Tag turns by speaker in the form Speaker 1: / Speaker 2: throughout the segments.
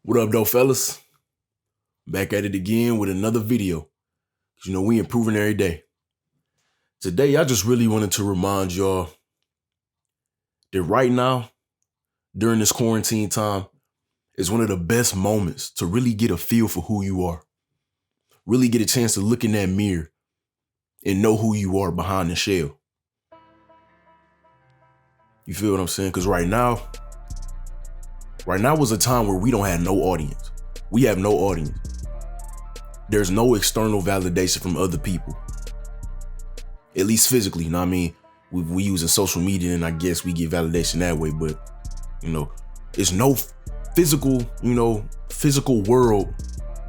Speaker 1: What up, though, fellas? Back at it again with another video. You know, we improving every day. Today, I just really wanted to remind y'all that right now, during this quarantine time, is one of the best moments to really get a feel for who you are. Really get a chance to look in that mirror and know who you are behind the shell. You feel what I'm saying? Because right now was a time where we don't have no audience. We have no audience. There's no external validation from other people. At least physically, you know what I mean? We using social media and I guess we get validation that way, but it's no physical world,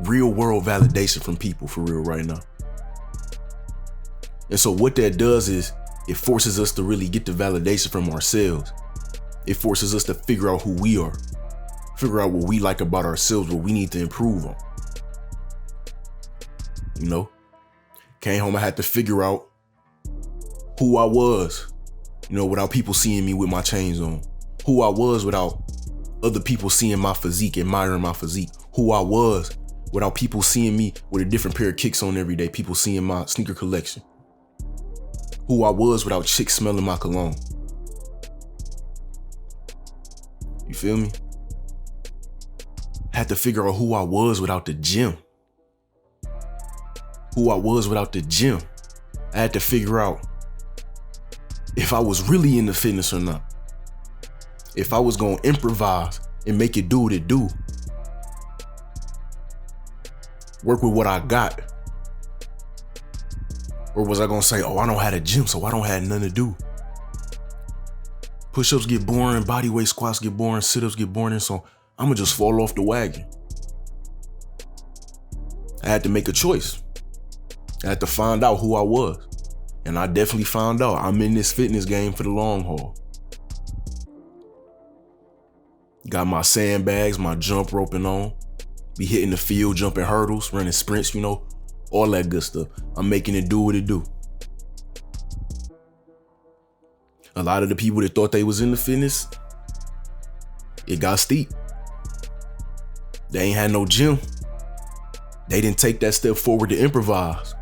Speaker 1: real world validation from people for real right now. And so what that does is it forces us to really get the validation from ourselves. It forces us to figure out who we are, figure out what we like about ourselves, what we need to improve on. Came home, I had to figure out who I was, without people seeing me with my chains on. Who I was without other people seeing my physique, admiring my physique. Who I was without people seeing me with a different pair of kicks on every day, people seeing my sneaker collection. Who I was without chicks smelling my cologne. You feel me? Had to figure out who I was without the gym. Who I was without the gym. I had to figure out if I was really into fitness or not. If I was gonna improvise and make it do what it do. Work with what I got. Or was I gonna say, I don't have a gym, so I don't have nothing to do. Push-ups get boring, body weight squats get boring, sit-ups get boring, so I'ma just fall off the wagon. I had to make a choice. I had to find out who I was. And I definitely found out I'm in this fitness game for the long haul. Got my sandbags, my jump roping on. Be hitting the field, jumping hurdles, running sprints, all that good stuff. I'm making it do what it do. A lot of the people that thought they was in the fitness, it got steep. They ain't had no gym. They didn't take that step forward to improvise.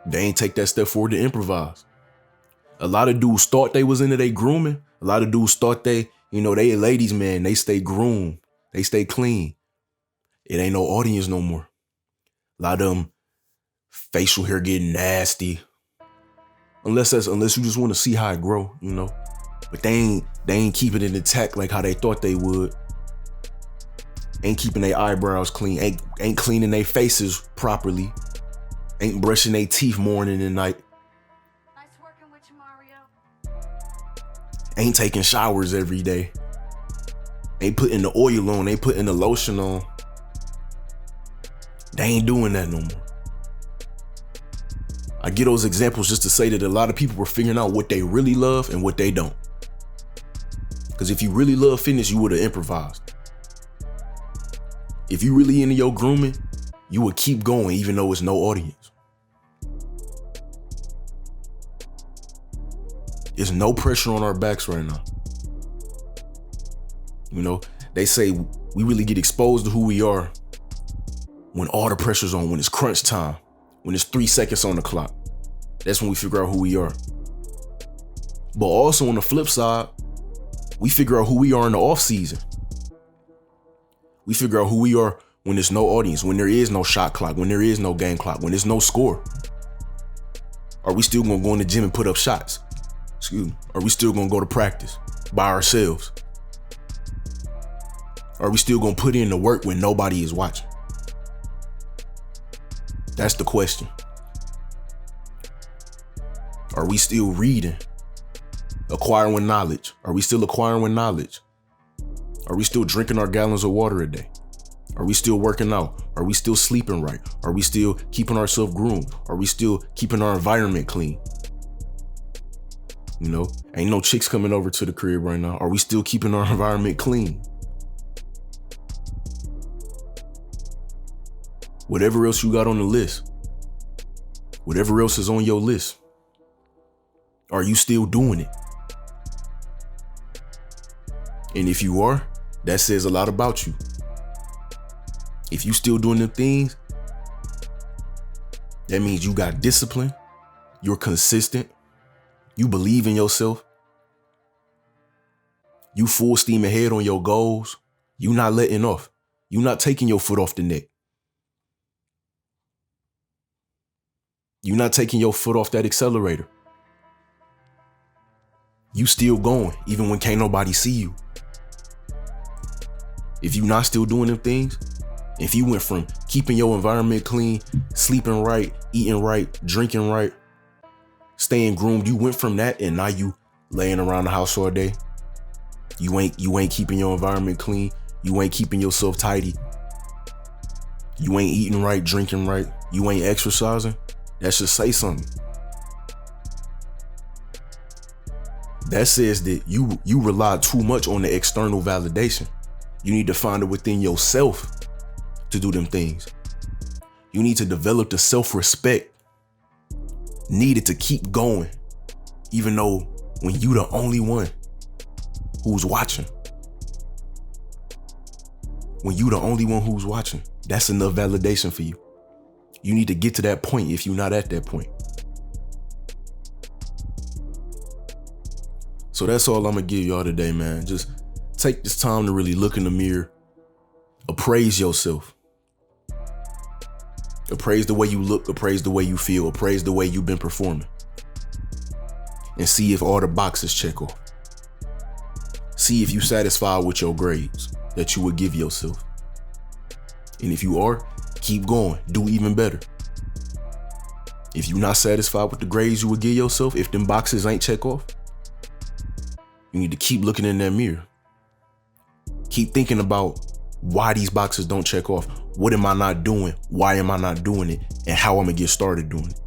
Speaker 1: They ain't take that step forward to improvise. A lot of dudes thought they was into their grooming. A lot of dudes thought they a ladies man, they stay groomed, they stay clean. It ain't no audience no more. A lot of them facial hair getting nasty. Unless you just want to see how it grow, But they ain't keeping it intact like how they thought they would. Ain't keeping their eyebrows clean, ain't cleaning their faces properly. Ain't brushing their teeth morning and night.
Speaker 2: Nice working with you, Mario.
Speaker 1: Ain't taking showers every day. Ain't putting the oil on, ain't putting the lotion on. They ain't doing that no more. I give those examples just to say that a lot of people were figuring out what they really love and what they don't. Because if you really love fitness, you would have improvised. If you really into your grooming, you would keep going even though it's no audience. There's no pressure on our backs right now. They say we really get exposed to who we are when all the pressure's on, when it's crunch time, when it's 3 seconds on the clock. That's when we figure out who we are. But also on the flip side, we figure out who we are in the off season. We figure out who we are when there's no audience, when there is no shot clock, when there is no game clock, when there's no score. Are we still gonna go in the gym and put up shots? Are we still gonna go to practice by ourselves? Are we still gonna put in the work when nobody is watching? That's the question. Are we still reading? Acquiring knowledge? Are we still acquiring knowledge? Are we still drinking our gallons of water a day? Are we still working out? Are we still sleeping right? Are we still keeping ourselves groomed? Are we still keeping our environment clean? Ain't no chicks coming over to the crib right now. Are we still keeping our environment clean? Whatever else you got on the list, whatever else is on your list, are you still doing it? And if you are, That says a lot about you. If you still doing them things, that means you got discipline, you're consistent, you believe in yourself, you full steam ahead on your goals, you not letting off, you not taking your foot off the neck. You're not taking your foot off that accelerator. You still going, even when can't nobody see you. If you not still doing them things, if you went from keeping your environment clean, sleeping right, eating right, drinking right, staying groomed, you went from that and now you laying around the house all day. You ain't keeping your environment clean. You ain't keeping yourself tidy. You ain't eating right, drinking right. You ain't exercising. That should say something. That says that you rely too much on the external validation. You need to find it within yourself to do them things. You need to develop the self-respect needed to keep going, even though when you the only one who's watching. When you the only one who's watching, that's enough validation for you. You need to get to that point if you're not at that point. So that's all I'm gonna give y'all today, man. Just take this time to really look in the mirror, appraise yourself. Appraise the way you look, appraise the way you feel, appraise the way you've been performing. And see if all the boxes check off. See if you're satisfied with your grades that you would give yourself. And if you are, keep going, do even better. If you're not satisfied with the grades you would give yourself, if them boxes ain't check off, you need to keep looking in that mirror. Keep thinking about why these boxes don't check off. What am I not doing? Why am I not doing it? And how I'm gonna get started doing it.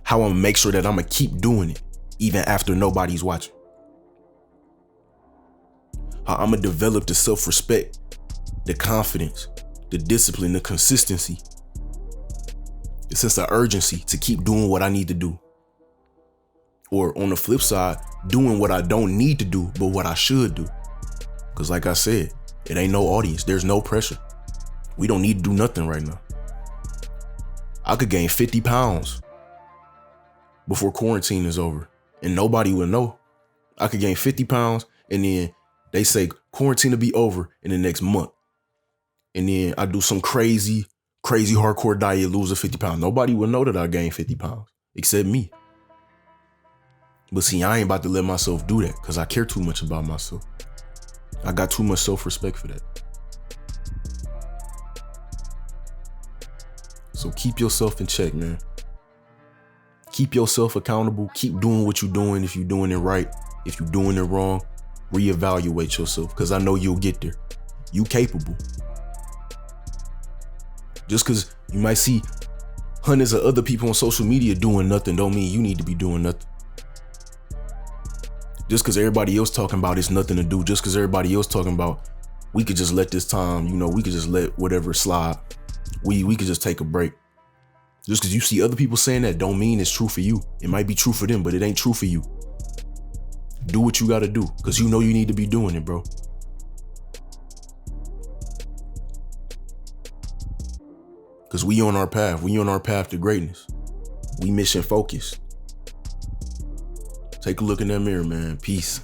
Speaker 1: How I'm gonna make sure that I'm gonna keep doing it even after nobody's watching. How I'm gonna develop the self-respect, the confidence, the discipline, the consistency, the sense of urgency to keep doing what I need to do. Or on the flip side, doing what I don't need to do, but what I should do. Because like I said, it ain't no audience. There's no pressure. We don't need to do nothing right now. I could gain 50 pounds before quarantine is over and nobody will know. I could gain 50 pounds and then they say quarantine will be over in the next month. And then I do some crazy hardcore diet, lose a 50 pounds. Nobody will know that I gained 50 pounds except me. But see, I ain't about to let myself do that because I care too much about myself. I got too much self-respect for that. So keep yourself in check, man. Keep yourself accountable. Keep doing what you're doing. If you're doing it right, if you're doing it wrong, reevaluate yourself because I know you'll get there. You capable. Just because you might see hundreds of other people on social media doing nothing don't mean you need to be doing nothing. Just because everybody else talking about it's nothing to do, just because everybody else talking about we could just let this time, we could just let whatever slide. We could just take a break. Just because you see other people saying that don't mean it's true for you. It might be true for them, but it ain't true for you. Do what you got to do because you know you need to be doing it, bro. Because we on our path. We on our path to greatness. We mission focused. Take a look in that mirror, man. Peace.